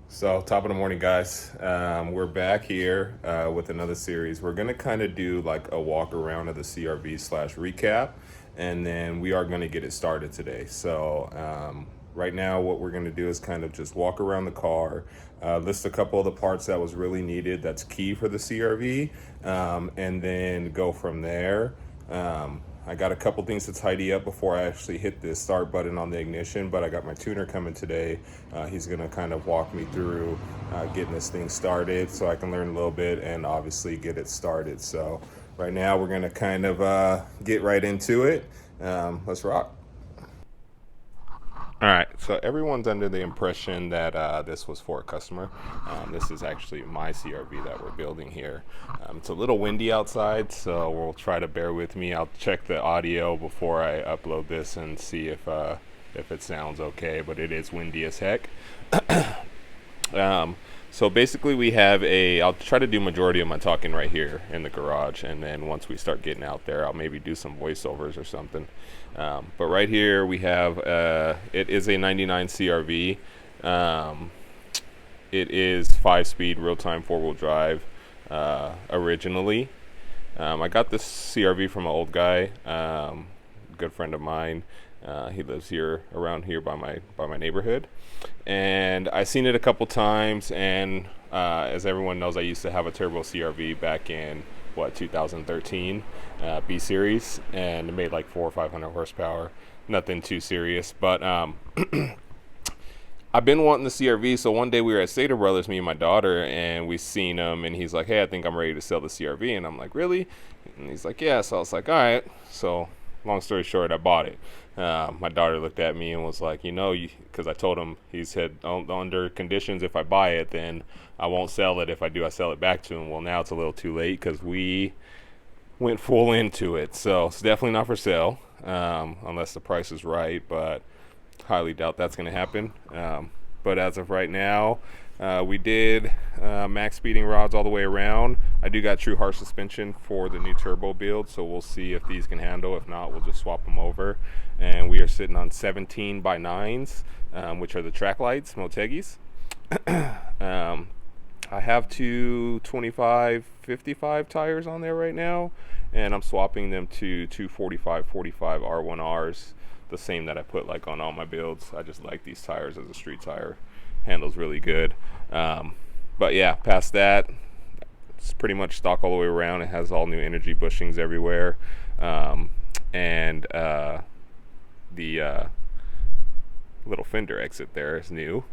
So, top of the morning, guys. We're back here with another series. We're going to kind of do like a walk around of the CRV slash recap, and then we are going to get it started today. So, right now, what we're going to do is kind of just walk around the car, list a couple of the parts that was really needed that's key for the CRV, and then go from there. I got a couple things to tidy up before I actually hit the start button on the ignition, but I got my tuner coming today. He's going to kind of walk me through getting this thing started so I can learn a little bit and obviously get it started. So, right now, we're going to kind of get right into it. Let's rock. All right, so everyone's under the impression that this was for a customer. This is actually my CRV that we're building here. It's a little windy outside, so we'll try to bear with me. I'll check the audio before I upload this and see if it sounds okay, but it is windy as heck. Um, so basically, we have a. I'll try to do majority of my talking right here in the garage, and then once we start getting out there, I'll maybe do some voiceovers or something. But right here we have. It is a '99 CRV. Um, it is 5-speed real-time four-wheel drive. Originally, I got this CRV from an old guy, good friend of mine. He lives here around here by my neighborhood, and I seen it a couple times. And as everyone knows, I used to have a turbo CRV back in 2013 B series, and it made like 400 or 500 horsepower. Nothing too serious, but I've been wanting the CRV. So one day we were at Stater Brothers, me and my daughter, and we seen him, and he's like, "Hey, I think I'm ready to sell the CRV," and I'm like, "Really?" And he's like, "Yeah." So I was like, "All right." So long story short, I bought it. My daughter looked at me and was like, because I told him, he said, under conditions, if I buy it, then I won't sell it. If I do, I sell it back to him. Well, now it's a little too late because we went full into it. So it's definitely not for sale, unless the price is right, but highly doubt that's going to happen. But as of right now, we did max speeding rods all the way around. I do got true harsh suspension for the new turbo build, so we'll see if these can handle. If not, we'll just swap them over. And we are sitting on 17 by 9s, which are the track lights, Motegis. um, I have two 25/55 tires on there right now, and I'm swapping them to two 45/45 R1Rs, the same that I put like on all my builds. I just like these tires as a street tire. Handles really good. But yeah, past that, it's pretty much stock all the way around. It has all new energy bushings everywhere, and the little fender exit there is new.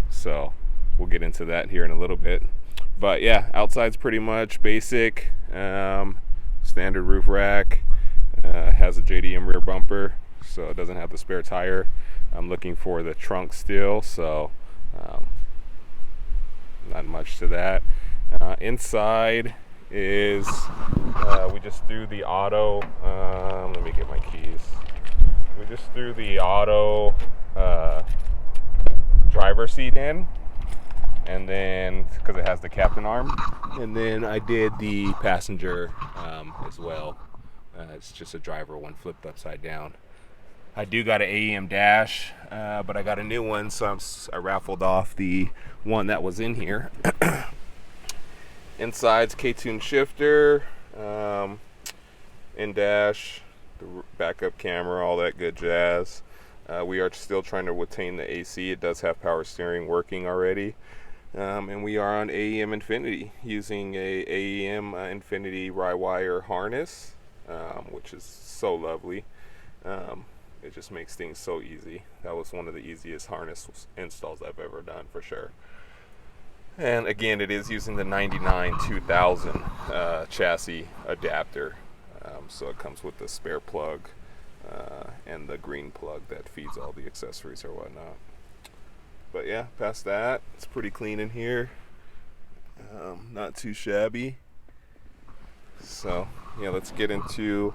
So we'll get into that here in a little bit. But yeah, outside's pretty much basic. Standard roof rack. Has a JDM rear bumper, so it doesn't have the spare tire. I'm looking for the trunk still, so not much to that. Inside is we just threw the auto. Let me get my keys. We just threw the auto driver seat in, and then because it has the captain arm, and then I did the passenger as well. It's just a driver one flipped upside down. I do got an AEM dash, but I got a new one, so I raffled off the one that was in here. Inside's K-tune shifter, in dash, the backup camera, all that good jazz. We are still trying to retain the AC. It does have power steering working already. And we are on AEM Infinity using a AEM Infinity Rye-Wire harness, which is so lovely. It just makes things so easy. That was one of the easiest harness installs I've ever done, for sure. And again, it is using the 99 2000 chassis adapter. So it comes with the spare plug and the green plug that feeds all the accessories or whatnot. But yeah, past that, it's pretty clean in here. Not too shabby. So yeah, let's get into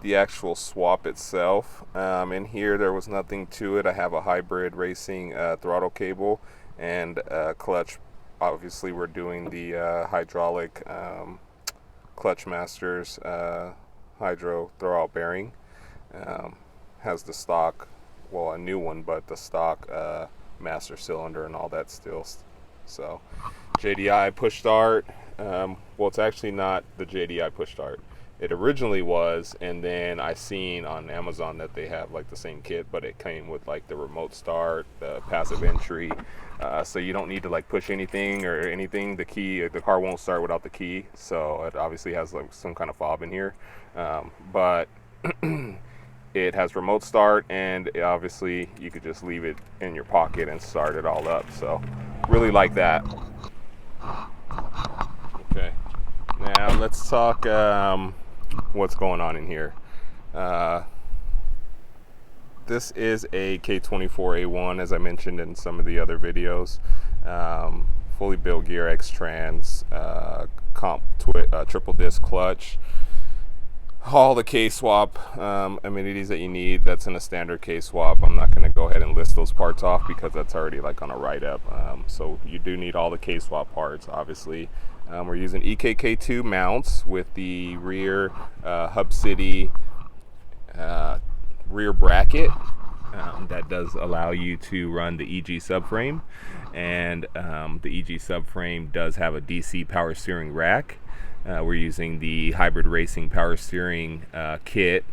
the actual swap itself. In here, there was nothing to it. I have a hybrid racing throttle cable and clutch. Obviously, we're doing the hydraulic Clutch Masters hydro throwout bearing. Has the stock, well, a new one, but the stock master cylinder and all that still. So JDI push start, well, it's actually not the JDI push start. It originally was, and then I seen on Amazon that they have like the same kit, but it came with like the remote start, the passive entry, so you don't need to like push anything or anything. The key, the car won't start without the key, so it obviously has like some kind of fob in here, but it has remote start, and obviously you could just leave it in your pocket and start it all up. So really like that. Okay, now let's talk what's going on in here. This is a K24A1, as I mentioned in some of the other videos. Fully built gear, X trans, comp triple disc clutch, all the K-swap amenities that you need. That's in a standard K-swap. I'm not going to go ahead and list those parts off because that's already like on a write-up. So you do need all the K-swap parts, obviously. We're using EKK2 mounts with the rear Hub City rear bracket. That does allow you to run the EG subframe, and the EG subframe does have a DC power steering rack. We're using the Hybrid Racing power steering kit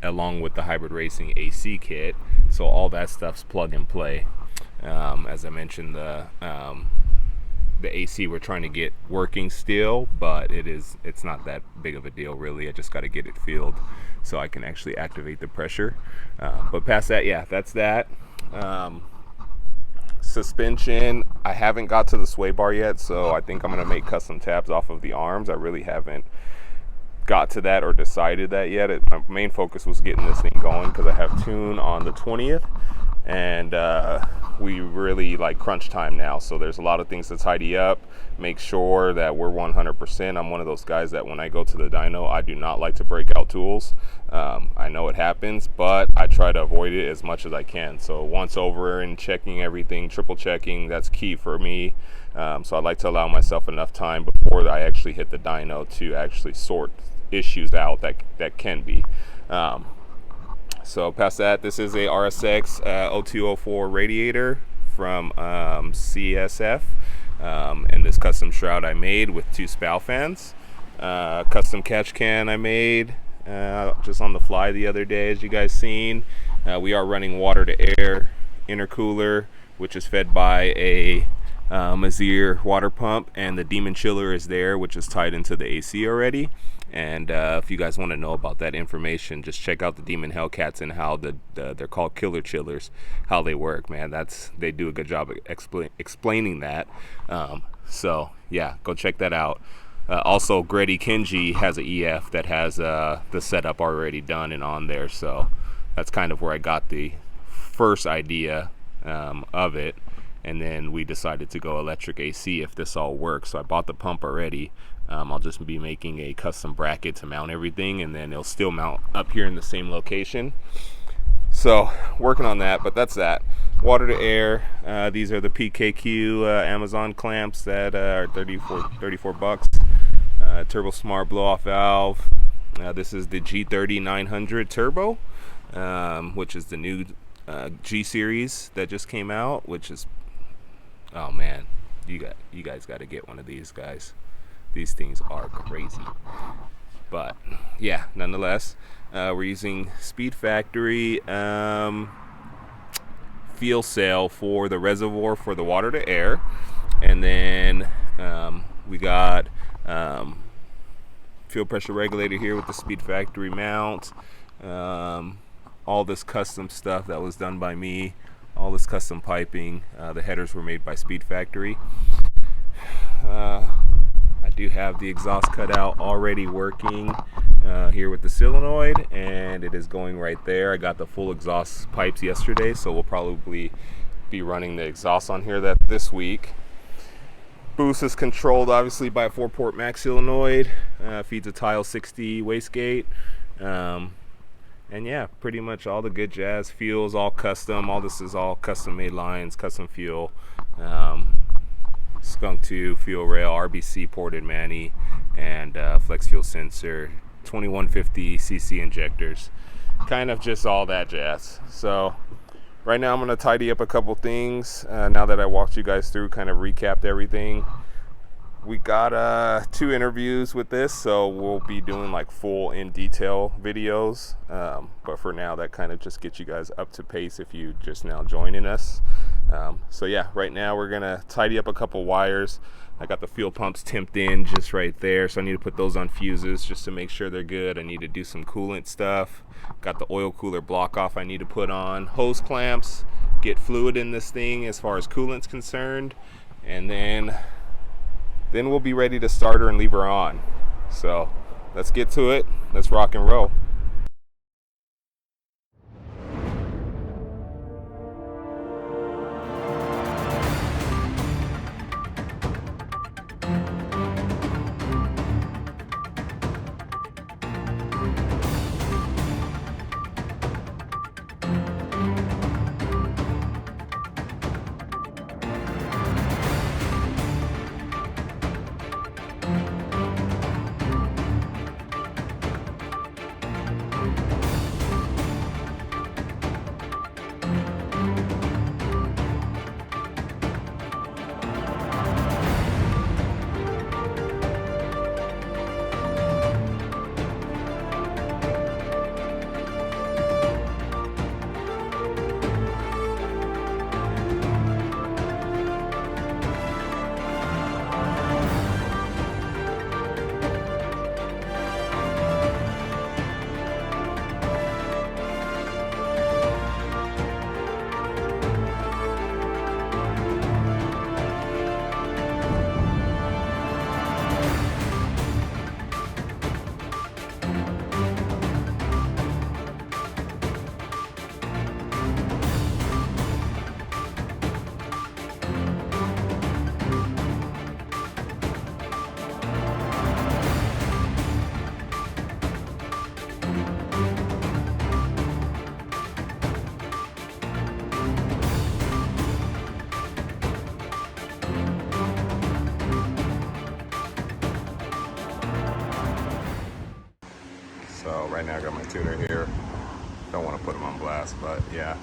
along with the Hybrid Racing AC kit, so all that stuff's plug and play. As I mentioned, the AC we're trying to get working still, but it's not that big of a deal really. I just got to get it filled so I can actually activate the pressure. But past that, yeah, that's that. Suspension, I haven't got to the sway bar yet, so I think I'm going to make custom tabs off of the arms. I really haven't got to that or decided that yet. My main focus was getting this thing going because I have tune on the 20th, and we really like crunch time now, so there's a lot of things to tidy up, make sure that we're 100%. I'm one of those guys that when I go to the dyno, I do not like to break out tools. I know it happens, but I try to avoid it as much as I can. So once over and checking everything, triple checking, that's key for me. So I like to allow myself enough time before I actually hit the dyno to actually sort issues out that can be. So past that, this is a RSX 0204 radiator from CSF, and this custom shroud I made with 2 spout fans. Custom catch can I made just on the fly the other day, as you guys seen. We are running water to air intercooler, which is fed by a Mazir water pump, and the Demon chiller is there, which is tied into the AC already. And if you guys want to know about that information, just check out the Demon Hellcats and how they're called killer chillers, how they work, man. They do a good job of explaining that. So yeah, go check that out. Also, Grady Kenji has an EF that has the setup already done and on there, so that's kind of where I got the first idea of it. And then we decided to go electric AC if this all works. So I bought the pump already. I'll just be making a custom bracket to mount everything, and then it'll still mount up here in the same location. So working on that, but that's that. Water to air. These are the PKQ Amazon clamps that are 34 bucks. Turbo Smart blow off valve. This is the G30 900 Turbo, which is the new G series that just came out, which is, oh man, you guys got to get one of these, guys. These things are crazy. But yeah, nonetheless, we're using Speed Factory fuel cell for the reservoir for the water to air, and then we got fuel pressure regulator here with the Speed Factory mount. All this custom stuff that was done by me, all this custom piping. The headers were made by Speed Factory. I do have the exhaust cutout already working here with the solenoid, and it is going right there. I got the full exhaust pipes yesterday, so we'll probably be running the exhaust on here this week. Boost is controlled obviously by a 4-port max solenoid, feeds a tile 60 wastegate, and yeah, pretty much all the good jazz. Fuels all custom. All this is all custom made lines, custom fuel. Skunk 2 fuel rail, RBC ported Manny, and flex fuel sensor, 2150cc injectors, kind of just all that jazz. So right now I'm going to tidy up a couple things now that I walked you guys through, kind of recapped everything. We got 2 interviews with this, so we'll be doing like full in detail videos, but for now that kind of just gets you guys up to pace if you just now joining us. So yeah, right now we're gonna tidy up a couple wires. I got the fuel pumps timped in just right there, so I need to put those on fuses just to make sure they're good. I need to do some coolant stuff. Got the oil cooler block off I need to put on, hose clamps, get fluid in this thing as far as coolant's concerned, and then we'll be ready to start her and leave her on. So let's get to it. Let's rock and roll. So right now I got my tuner here. Don't want to put him on blast, but yeah,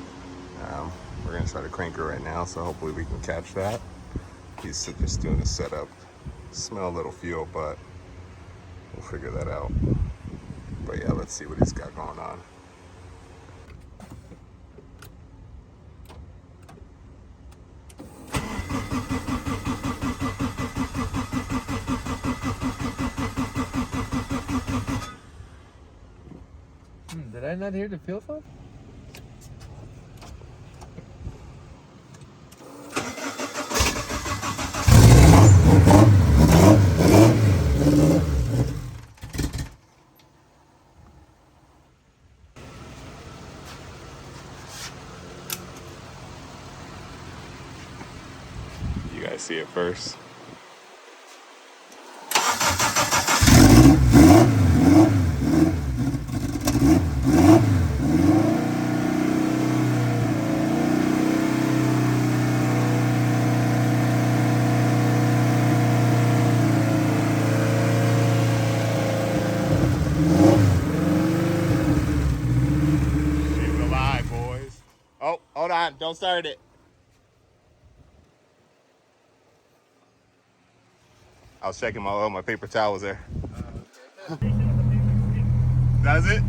we're gonna try to crank her right now. So hopefully we can catch that. He's just doing the setup. Smell a little fuel, but we'll figure that out. But yeah, let's see what he's got going on. Did I not hear the fuel pump? You guys see it first. Oh, hold on. Don't start it. I was checking my paper towel was there. That's it?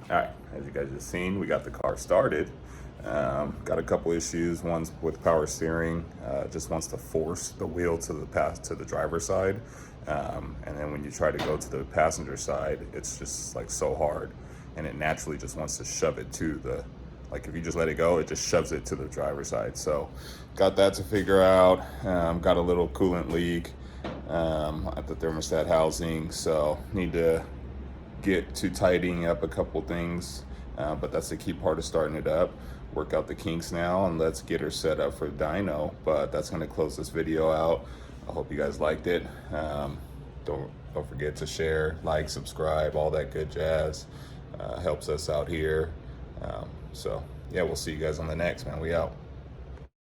All right, as you guys just seen, we got the car started. Got a couple issues. One's with power steering. Just wants to force the wheel to the driver's side, and then when you try to go to the passenger side, it's just like so hard, and it naturally just wants to shove it to the. Like if you just let it go, it just shoves it to the driver's side. So, got that to figure out. Got a little coolant leak at the thermostat housing, so need to get to tidying up a couple things, but that's the key part of starting it up. Work out the kinks now, and let's get her set up for dyno. But that's going to close this video out. I hope you guys liked it. Don't forget to share, like, subscribe, all that good jazz. Helps us out here. So yeah, we'll see you guys on the next, man. We out.